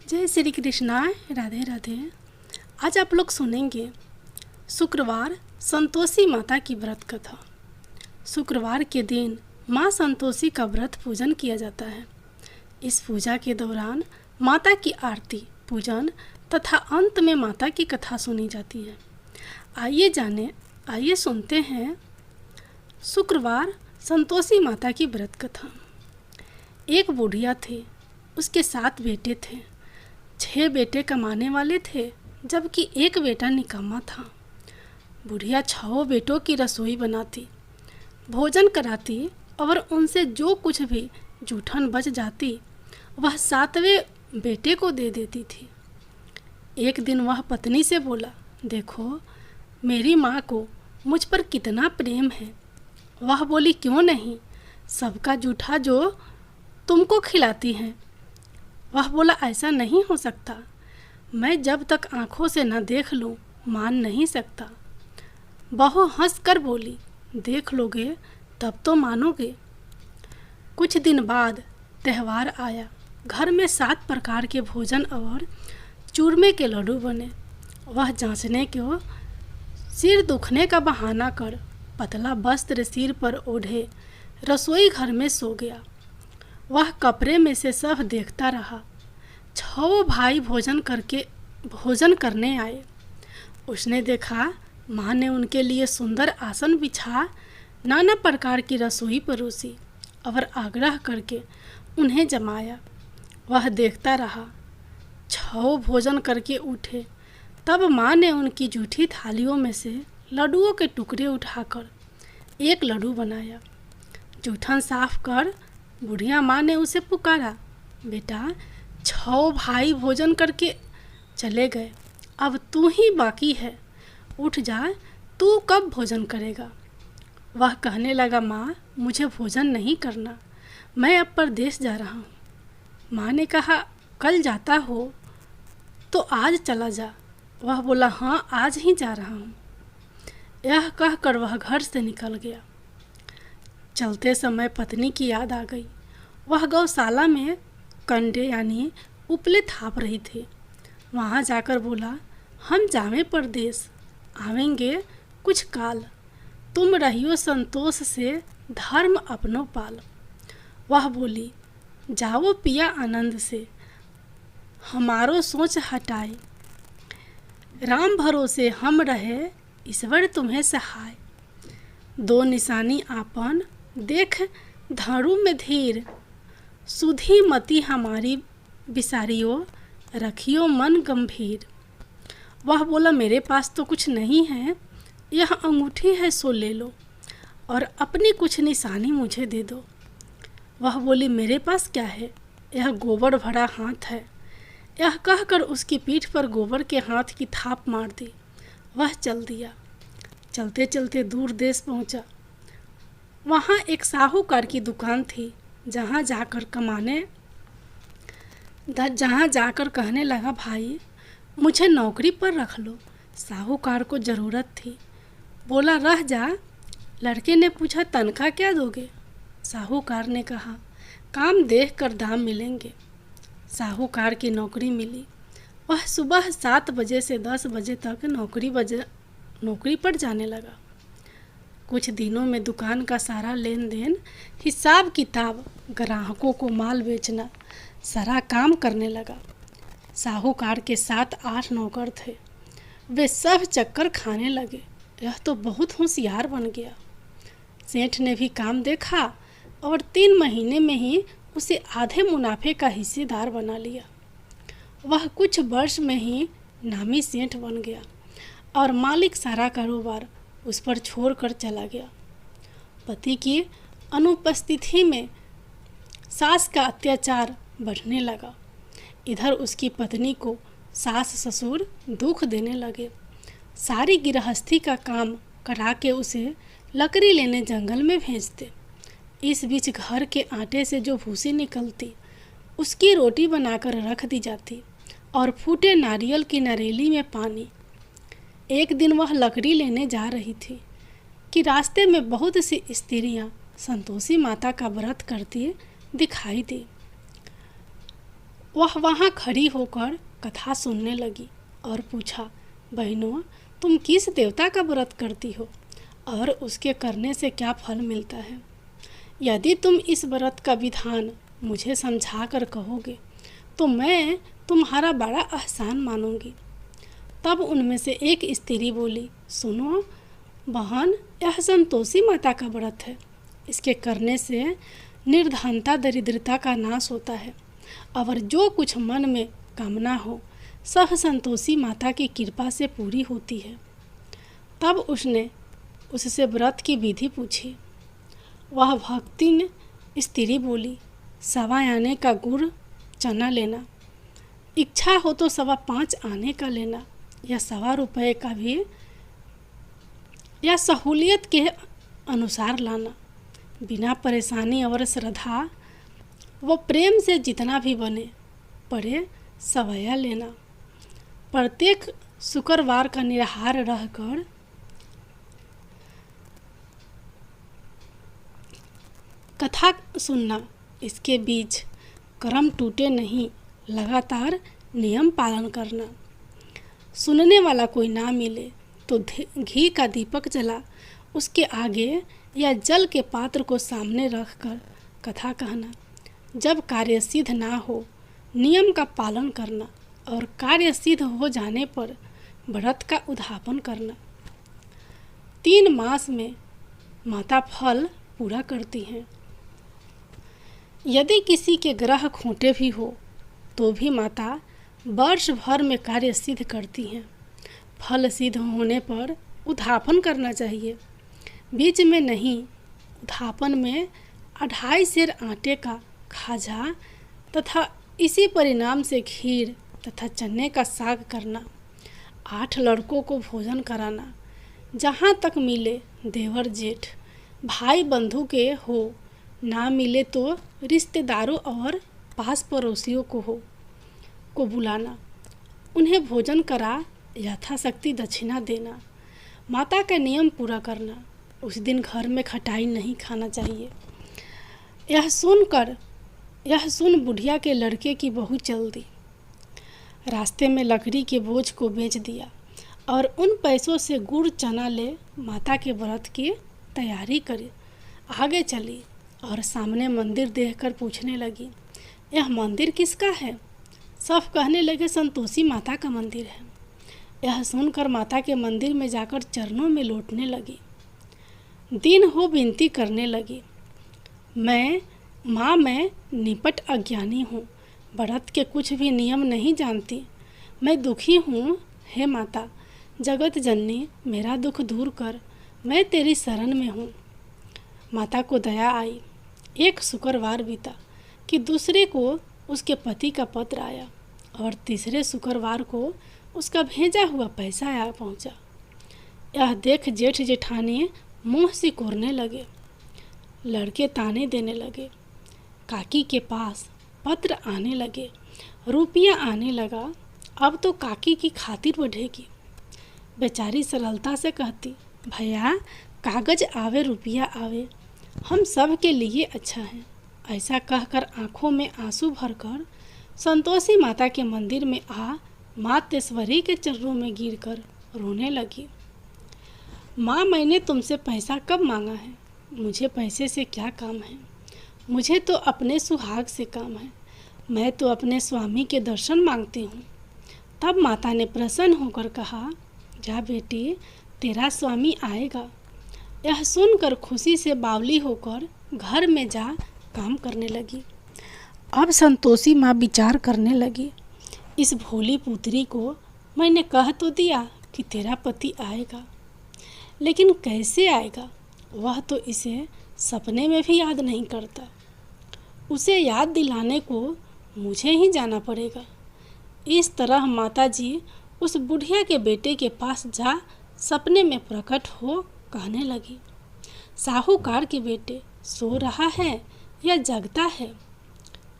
जय श्री कृष्णा। राधे राधे। आज आप लोग सुनेंगे शुक्रवार संतोषी माता की व्रत कथा। शुक्रवार के दिन माँ संतोषी का व्रत पूजन किया जाता है। इस पूजा के दौरान माता की आरती पूजन तथा अंत में माता की कथा सुनी जाती है। आइए सुनते हैं शुक्रवार संतोषी माता की व्रत कथा। एक बुढ़िया थी, उसके 7 बेटे थे। 6 बेटे कमाने वाले थे, जबकि एक बेटा निकम्मा था। बुढ़िया 6 बेटों की रसोई बनाती, भोजन कराती और उनसे जो कुछ भी जूठन बच जाती वह 7वें बेटे को दे देती थी। एक दिन वह पत्नी से बोला, देखो मेरी माँ को मुझ पर कितना प्रेम है। वह बोली, क्यों नहीं, सबका जूठा जो तुमको खिलाती हैं। वह बोला, ऐसा नहीं हो सकता, मैं जब तक आँखों से न देख लूँ मान नहीं सकता। बहू हंस कर बोली, देख लोगे तब तो मानोगे। कुछ दिन बाद त्यौहार आया। घर में 7 प्रकार के भोजन और चूरमे के लड्डू बने। वह जांचने को सिर दुखने का बहाना कर पतला वस्त्र सिर पर ओढ़े रसोई घर में सो गया। वह कपड़े में से सब देखता रहा। 6 भाई भोजन करने आए। उसने देखा माँ ने उनके लिए सुंदर आसन बिछा नाना प्रकार की रसोई परोसी और आग्रह करके उन्हें जमाया। वह देखता रहा। 6 भोजन करके उठे, तब माँ ने उनकी जूठी थालियों में से लड्डुओं के टुकड़े उठाकर एक लड्डू बनाया। जूठन साफ कर बुढ़िया माँ ने उसे पुकारा, बेटा 6 भाई भोजन करके चले गए, अब तू ही बाकी है, उठ जा, तू कब भोजन करेगा। वह कहने लगा, माँ मुझे भोजन नहीं करना, मैं अब परदेश जा रहा हूँ। माँ ने कहा, कल जाता हो तो आज चला जा। वह बोला, हाँ आज ही जा रहा हूँ। यह कहकर वह घर से निकल गया। चलते समय पत्नी की याद आ गई। वह गौशाला में कंडे यानी उपले थाप रही थी। वहाँ जाकर बोला, हम जावें परदेश, आवेंगे कुछ काल, तुम रहियो संतोष से धर्म अपनो पाल। वह बोली, जाओ पिया आनंद से, हमारो सोच हटाए, राम भरोसे हम रहे, ईश्वर तुम्हें सहाय। 2 निशानी आपन देख धारू में धीर, सुधी मति हमारी बिसारियो, रखियो मन गंभीर। वह बोला, मेरे पास तो कुछ नहीं है, यह अंगूठी है सो ले लो और अपनी कुछ निशानी मुझे दे दो। वह बोली, मेरे पास क्या है, यह गोबर भरा हाथ है। यह कहकर उसकी पीठ पर गोबर के हाथ की थाप मार दी। वह चल दिया। चलते चलते दूर देश पहुंचा। वहाँ एक साहूकार की दुकान थी, जहाँ जाकर कहने लगा, भाई मुझे नौकरी पर रख लो। साहूकार को ज़रूरत थी। बोला, रह जा। लड़के ने पूछा, तनख्वाह क्या दोगे। साहूकार ने कहा, काम देख कर दाम मिलेंगे। साहूकार की नौकरी मिली। वह सुबह 7 बजे से 10 बजे तक नौकरी पर जाने लगा। कुछ दिनों में दुकान का सारा लेन देन, हिसाब किताब, ग्राहकों को माल बेचना, सारा काम करने लगा। साहूकार के 7-8 नौकर थे। वे सब चक्कर खाने लगे। यह तो बहुत होशियार बन गया। सेठ ने भी काम देखा और 3 महीने में ही उसे आधे मुनाफे का हिस्सेदार बना लिया। वह कुछ वर्ष में ही नामी सेठ बन गया और मालिक सारा कारोबार उस पर छोड़कर चला गया। पति की अनुपस्थिति में सास का अत्याचार बढ़ने लगा। इधर उसकी पत्नी को सास ससुर दुख देने लगे। सारी गृहस्थी का काम करा के उसे लकड़ी लेने जंगल में भेजते। इस बीच घर के आटे से जो भूसी निकलती, उसकी रोटी बनाकर रख दी जाती और फूटे नारियल की नरेली में पानी। एक दिन वह लकड़ी लेने जा रही थी कि रास्ते में बहुत सी स्त्रियां संतोषी माता का व्रत करती दिखाई दी। वह वहाँ खड़ी होकर कथा सुनने लगी और पूछा, बहनों, तुम किस देवता का व्रत करती हो और उसके करने से क्या फल मिलता है? यदि तुम इस व्रत का विधान मुझे समझा कर कहोगे तो मैं तुम्हारा बड़ा एहसान मानूंगी। तब उनमें से एक स्त्री बोली, सुनो बहन, यह संतोषी माता का व्रत है। इसके करने से निर्धनता दरिद्रता का नाश होता है और जो कुछ मन में कामना हो सब संतोषी माता की कृपा से पूरी होती है। तब उसने उससे व्रत की विधि पूछी। वह भक्तिन स्त्री बोली, 1.25 आने का गुड़ चना लेना, इच्छा हो तो 5.25 आने का लेना या 1.25 रुपये का भी, या सहूलियत के अनुसार लाना। बिना परेशानी और श्रद्धा व प्रेम से जितना भी बने पड़े सवैया लेना। प्रत्येक शुक्रवार का निराहार रहकर कथा सुनना। इसके बीच कर्म टूटे नहीं, लगातार नियम पालन करना। सुनने वाला कोई ना मिले तो घी का दीपक जला उसके आगे या जल के पात्र को सामने रखकर कथा कहना। जब कार्य सिद्ध ना हो नियम का पालन करना और कार्य सिद्ध हो जाने पर व्रत का उद्यापन करना। 3 मास में माता फल पूरा करती हैं। यदि किसी के ग्रह खोटे भी हो तो भी माता वर्ष भर में कार्य सिद्ध करती हैं। फल सिद्ध होने पर उद्यापन करना चाहिए, बीच में नहीं। उद्यापन में 2.5 सेर आटे का खाजा तथा इसी परिणाम से खीर तथा चने का साग करना। 8 लड़कों को भोजन कराना। जहाँ तक मिले देवर जेठ भाई बंधु के हो, ना मिले तो रिश्तेदारों और पास पड़ोसियों को बुलाना। उन्हें भोजन करा यथाशक्ति दक्षिणा देना। माता का नियम पूरा करना। उस दिन घर में खटाई नहीं खाना चाहिए। यह सुन बुढ़िया के लड़के की बहू चल दी। रास्ते में लकड़ी के बोझ को बेच दिया और उन पैसों से गुड़ चना ले माता के व्रत की तैयारी करी। आगे चली और सामने मंदिर देखकर पूछने लगी, यह मंदिर किसका है? सब कहने लगे, संतोषी माता का मंदिर है। यह सुनकर माता के मंदिर में जाकर चरणों में लौटने लगी। दिन हो विनती करने लगी, मैं निपट अज्ञानी हूँ, व्रत के कुछ भी नियम नहीं जानती। मैं दुखी हूँ, हे माता जगत जननी, मेरा दुख दूर कर, मैं तेरी शरण में हूँ। माता को दया आई। एक शुक्रवार बीता कि दूसरे को उसके पति का पत्र आया और तीसरे शुक्रवार को उसका भेजा हुआ पैसा आ पहुँचा। यह देख जेठ जेठानी मुँह सिकोड़ने लगे। लड़के ताने देने लगे। काकी के पास पत्र आने लगे, रुपया आने लगा। अब तो काकी की खातिर बढ़ेगी। बेचारी सरलता से कहती, भैया कागज आवे रुपया आवे, हम सब के लिए अच्छा है। ऐसा कहकर आंखों में आंसू भरकर संतोषी माता के मंदिर में आ मातेश्वरी के चरणों में गिरकर रोने लगी। माँ, मैंने तुमसे पैसा कब मांगा है? मुझे पैसे से क्या काम है? मुझे तो अपने सुहाग से काम है। मैं तो अपने स्वामी के दर्शन मांगती हूँ। तब माता ने प्रसन्न होकर कहा, जा बेटी, तेरा स्वामी आएगा। यह सुनकर खुशी से बावली होकर घर में जा काम करने लगी। अब संतोषी माँ विचार करने लगी, इस भोली पुत्री को मैंने कह तो दिया कि तेरा पति आएगा, लेकिन कैसे आएगा? वह तो इसे सपने में भी याद नहीं करता। उसे याद दिलाने को मुझे ही जाना पड़ेगा। इस तरह माताजी उस बुढ़िया के बेटे के पास जा सपने में प्रकट हो कहने लगी, साहूकार के बेटे सो रहा है या जगता है?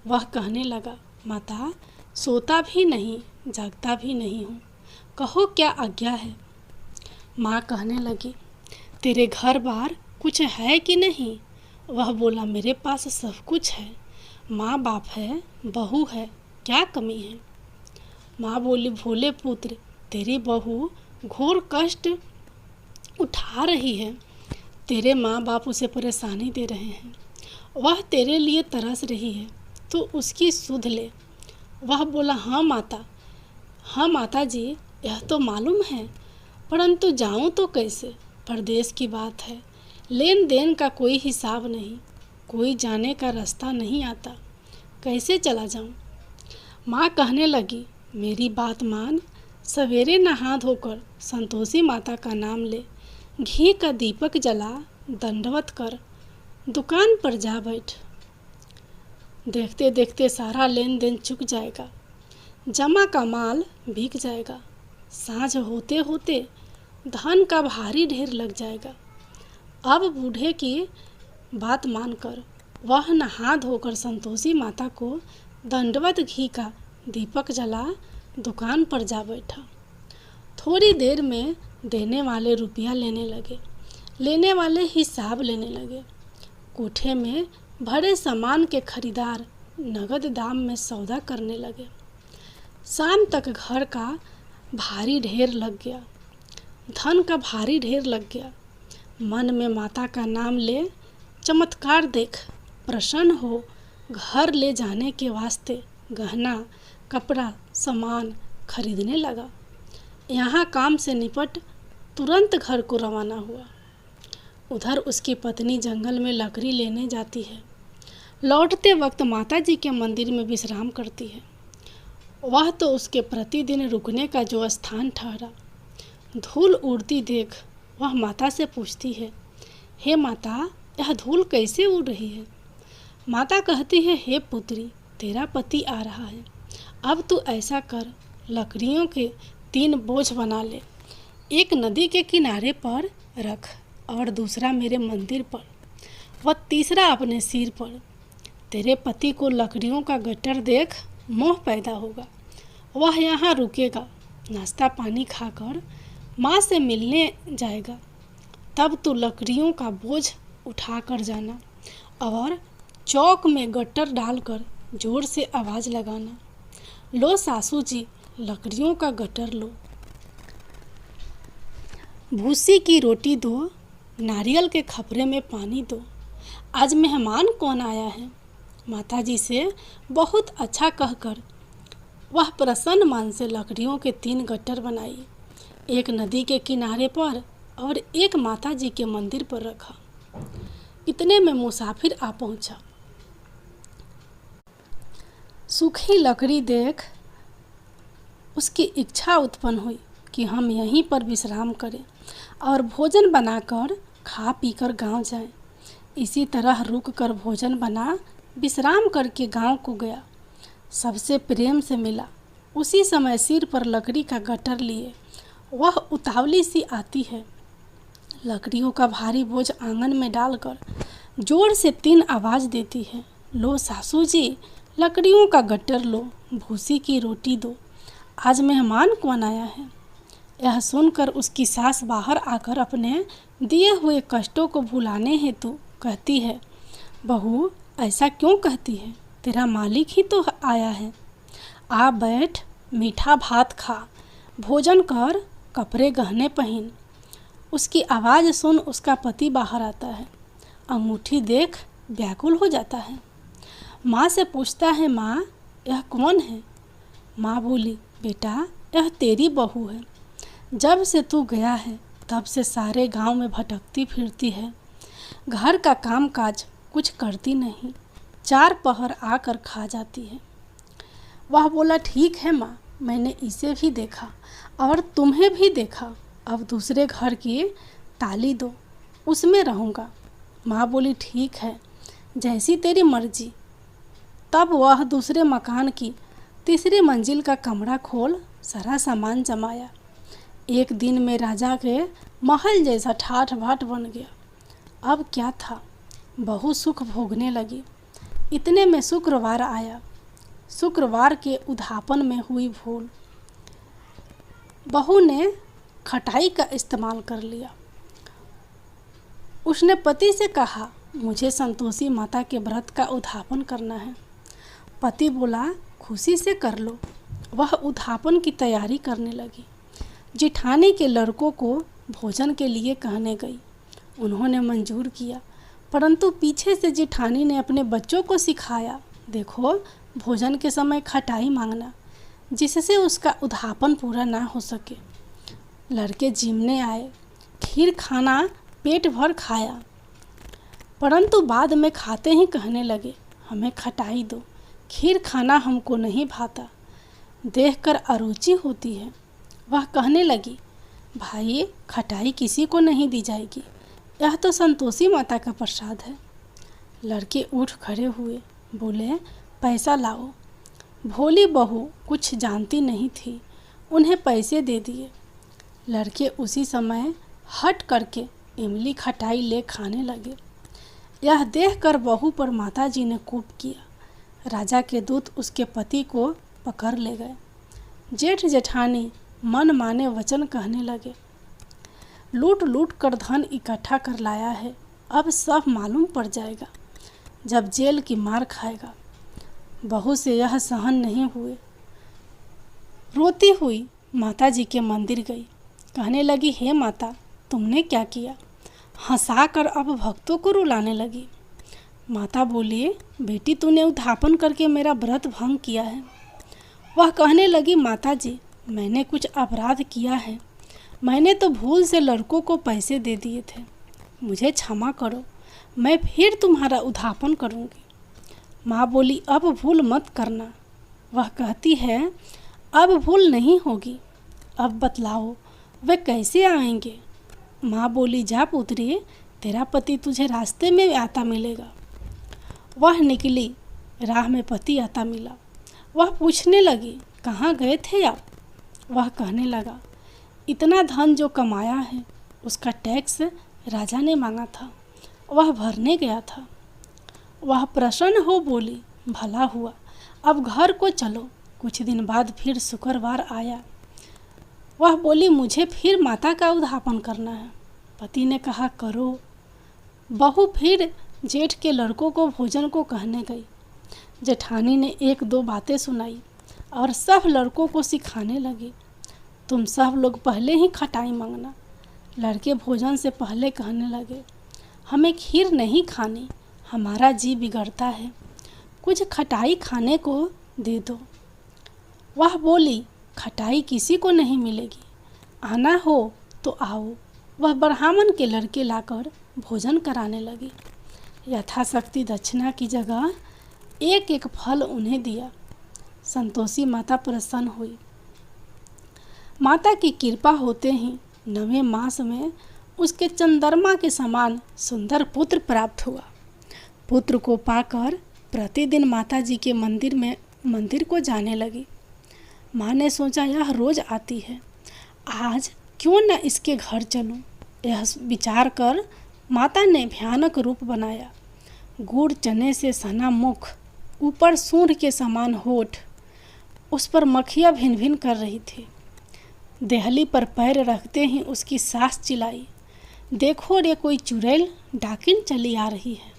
वह कहने लगा, माता सोता भी नहीं जगता भी नहीं हूँ, कहो क्या आज्ञा है? माँ कहने लगी, तेरे घर बार कुछ है कि नहीं? वह बोला, मेरे पास सब कुछ है, माँ बाप है, बहू है, क्या कमी है? माँ बोली, भोले पुत्र, तेरी बहू घोर कष्ट उठा रही है। तेरे माँ बाप उसे परेशानी दे रहे हैं। वह तेरे लिए तरस रही है, तो उसकी सुध ले। वह बोला, हाँ माता जी, यह तो मालूम है, परंतु जाऊं तो कैसे? परदेश की बात है, लेन देन का कोई हिसाब नहीं, कोई जाने का रास्ता नहीं आता, कैसे चला जाऊं? माँ कहने लगी, मेरी बात मान, सवेरे नहा धोकर संतोषी माता का नाम ले, घी का दीपक जला, दंडवत कर, दुकान पर जा बैठ। देखते देखते सारा लेन देन चुक जाएगा, जमा का माल बिक जाएगा, साँझ होते होते धन का भारी ढेर लग जाएगा। अब बूढ़े की बात मानकर वह नहा धोकर संतोषी माता को दंडवत घी का दीपक जला दुकान पर जा बैठा। थोड़ी देर में देने वाले रुपया लेने लगे, लेने वाले हिसाब लेने लगे। कोठे में भरे सामान के खरीदार नगद दाम में सौदा करने लगे। शाम तक घर का भारी ढेर लग गया, धन का भारी ढेर लग गया। मन में माता का नाम ले, चमत्कार देख प्रसन्न हो, घर ले जाने के वास्ते गहना कपड़ा सामान खरीदने लगा। यहाँ काम से निपट तुरंत घर को रवाना हुआ। उधर उसकी पत्नी जंगल में लकड़ी लेने जाती है। लौटते वक्त माता जी के मंदिर में विश्राम करती है। वह तो उसके प्रतिदिन रुकने का जो स्थान ठहरा। धूल उड़ती देख वह माता से पूछती है, हे माता, यह धूल कैसे उड़ रही है? माता कहती है, हे पुत्री, तेरा पति आ रहा है। अब तू ऐसा कर, लकड़ियों के 3 बोझ बना ले, एक नदी के किनारे पर रख और दूसरा मेरे मंदिर पर व तीसरा अपने सिर पर। तेरे पति को लकड़ियों का गट्टर देख मोह पैदा होगा, वह यहाँ रुकेगा, नाश्ता पानी खाकर माँ से मिलने जाएगा। तब तू लकड़ियों का बोझ उठा कर जाना और चौक में गट्टर डालकर जोर से आवाज़ लगाना, लो सासू जी, लकड़ियों का गट्टर लो, भूसी की रोटी दो, नारियल के खपरे में पानी दो। आज मेहमान कौन आया है? माताजी से बहुत अच्छा कहकर वह प्रसन्न मन से लकड़ियों के 3 गट्टर बनाई, एक नदी के किनारे पर और एक माताजी के मंदिर पर रखा। इतने में मुसाफिर आ पहुंचा। सूखी लकड़ी देख उसकी इच्छा उत्पन्न हुई कि हम यहीं पर विश्राम करें और भोजन बनाकर खा पीकर गांव जाएं। इसी तरह रुक कर भोजन बना विश्राम करके गांव को गया। सबसे प्रेम से मिला। उसी समय सिर पर लकड़ी का गट्टर लिए वह उतावली सी आती है। लकड़ियों का भारी बोझ आंगन में डालकर जोर से 3 आवाज़ देती है, लो सासू जी, लकड़ियों का गट्टर लो, भूसी की रोटी दो, आज मेहमान कौन आया है? यह सुनकर उसकी सास बाहर आकर अपने दिए हुए कष्टों को भुलाने हेतु कहती है, बहू, ऐसा क्यों कहती है? तेरा मालिक ही तो आया है। आ बैठ, मीठा भात खा, भोजन कर, कपड़े गहने पहन। उसकी आवाज़ सुन उसका पति बाहर आता है। अंगूठी देख व्याकुल हो जाता है। माँ से पूछता है, माँ, यह कौन है? माँ बोली, बेटा, यह तेरी बहू है। जब से तू गया है तब से सारे गांव में भटकती फिरती है, घर का काम काज कुछ करती नहीं, 4 पहर आकर खा जाती है। वह बोला, ठीक है माँ, मैंने इसे भी देखा और तुम्हें भी देखा, अब दूसरे घर की ताली दो, उसमें रहूँगा। माँ बोली, ठीक है, जैसी तेरी मर्जी। तब वह दूसरे मकान की 3री मंजिल का कमरा खोल सारा सामान जमाया। एक दिन में राजा के महल जैसा ठाठ बाट बन गया। अब क्या था, बहू सुख भोगने लगी। इतने में शुक्रवार आया। शुक्रवार के उद्यापन में हुई भूल। बहू ने खटाई का इस्तेमाल कर लिया। उसने पति से कहा, मुझे संतोषी माता के व्रत का उद्यापन करना है। पति बोला, खुशी से कर लो। वह उद्यापन की तैयारी करने लगी। जिठानी के लड़कों को भोजन के लिए कहने गई। उन्होंने मंजूर किया, परंतु पीछे से जिठानी ने अपने बच्चों को सिखाया, देखो भोजन के समय खटाई मांगना, जिससे उसका उद्यापन पूरा ना हो सके। लड़के जिमने आए, खीर खाना पेट भर खाया, परंतु बाद में खाते ही कहने लगे, हमें खटाई दो, खीर खाना हमको नहीं भाता, देखकर अरुचि होती है। वह कहने लगी, भाई खटाई किसी को नहीं दी जाएगी, यह तो संतोषी माता का प्रसाद है। लड़के उठ खड़े हुए, बोले, पैसा लाओ। भोली बहू कुछ जानती नहीं थी, उन्हें पैसे दे दिए। लड़के उसी समय हट करके इमली खटाई ले खाने लगे। यह देखकर बहू पर माताजी ने कोप किया। राजा के दूत उसके पति को पकड़ ले गए। जेठ जेठानी मन माने वचन कहने लगे, लूट लूट कर धन इकट्ठा कर लाया है, अब सब मालूम पड़ जाएगा, जब जेल की मार खाएगा। बहू से यह सहन नहीं हुए। रोती हुई माता जी के मंदिर गई। कहने लगी, हे माता, तुमने क्या किया? हंसाकर अब भक्तों को रुलाने लगी। माता बोली, बेटी तूने उद्यापन करके मेरा व्रत भंग किया है। वह कहने लगी, माता जी, मैंने कुछ अपराध किया है, मैंने तो भूल से लड़कों को पैसे दे दिए थे, मुझे क्षमा करो, मैं फिर तुम्हारा उद्यापन करूँगी। माँ बोली, अब भूल मत करना। वह कहती है, अब भूल नहीं होगी, अब बतलाओ वे कैसे आएंगे? माँ बोली, जा पुत्री, तेरा पति तुझे रास्ते में आता मिलेगा। वह निकली, राह में पति आता मिला। वह पूछने लगी, कहाँ गए थे आप? वह कहने लगा, इतना धन जो कमाया है उसका टैक्स राजा ने मांगा था, वह भरने गया था। वह प्रसन्न हो बोली, भला हुआ, अब घर को चलो। कुछ दिन बाद फिर शुक्रवार आया। वह बोली, मुझे फिर माता का उद्यापन करना है। पति ने कहा, करो। बहू फिर जेठ के लड़कों को भोजन को कहने गई। जेठानी ने एक दो बातें सुनाई और सब लड़कों को सिखाने लगी, तुम सब लोग पहले ही खटाई मांगना। लड़के भोजन से पहले कहने लगे, हमें खीर नहीं खानी, हमारा जी बिगड़ता है, कुछ खटाई खाने को दे दो। वह बोली, खटाई किसी को नहीं मिलेगी, आना हो तो आओ। वह ब्राह्मण के लड़के लाकर भोजन कराने लगी। यथाशक्ति दक्षिणा की जगह एक एक फल उन्हें दिया। संतोषी माता प्रसन्न हुई। माता की कृपा होते ही 9वें मास में उसके चंद्रमा के समान सुंदर पुत्र प्राप्त हुआ। पुत्र को पाकर प्रतिदिन माता जी के मंदिर को जाने लगी। माँ ने सोचा, यह रोज आती है, आज क्यों न इसके घर चलूं। यह विचार कर माता ने भयानक रूप बनाया। गुड़ चने से सना मुख, ऊपर सूंड के समान होठ, उस पर मक्खियाँ भिन भिन कर रही थी। देहली पर पैर रखते ही उसकी सास चिल्लाई, देखो रे, कोई चुड़ैल डाकिन चली आ रही है,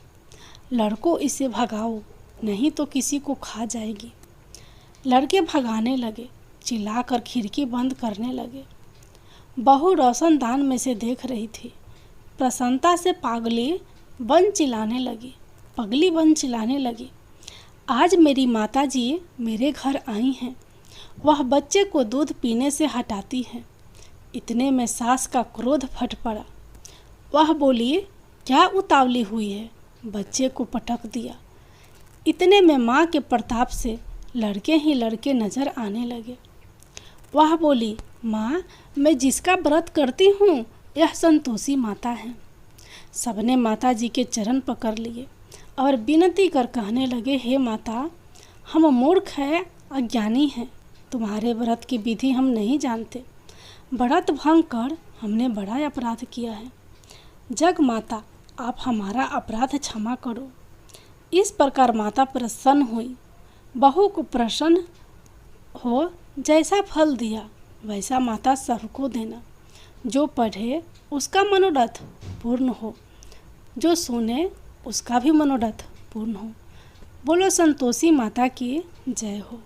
लड़कों इसे भगाओ, नहीं तो किसी को खा जाएगी। लड़के भगाने लगे, चिल्लाकर खिड़की बंद करने लगे। बहू रोशनदान में से देख रही थी। प्रसन्नता से पगली बन चिल्लाने लगी, आज मेरी माता जी मेरे घर आई हैं। वह बच्चे को दूध पीने से हटाती है। इतने में सास का क्रोध फट पड़ा। वह बोली, क्या उतावली हुई है? बच्चे को पटक दिया। इतने में माँ के प्रताप से लड़के ही लड़के नजर आने लगे। वह बोली, माँ, मैं जिसका व्रत करती हूँ यह संतोषी माता है। सबने माता जी के चरण पकड़ लिए और विनती कर कहने लगे, हे माता, हम मूर्ख हैं, अज्ञानी हैं, तुम्हारे व्रत की विधि हम नहीं जानते। व्रत भंग कर हमने बड़ा अपराध किया है। जग माता, आप हमारा अपराध क्षमा करो। इस प्रकार माता प्रसन्न हुई। बहू को प्रसन्न हो जैसा फल दिया वैसा माता सबको देना। जो पढ़े उसका मनोरथ पूर्ण हो, जो सुने उसका भी मनोरथ पूर्ण हो। बोलो संतोषी माता की जय हो।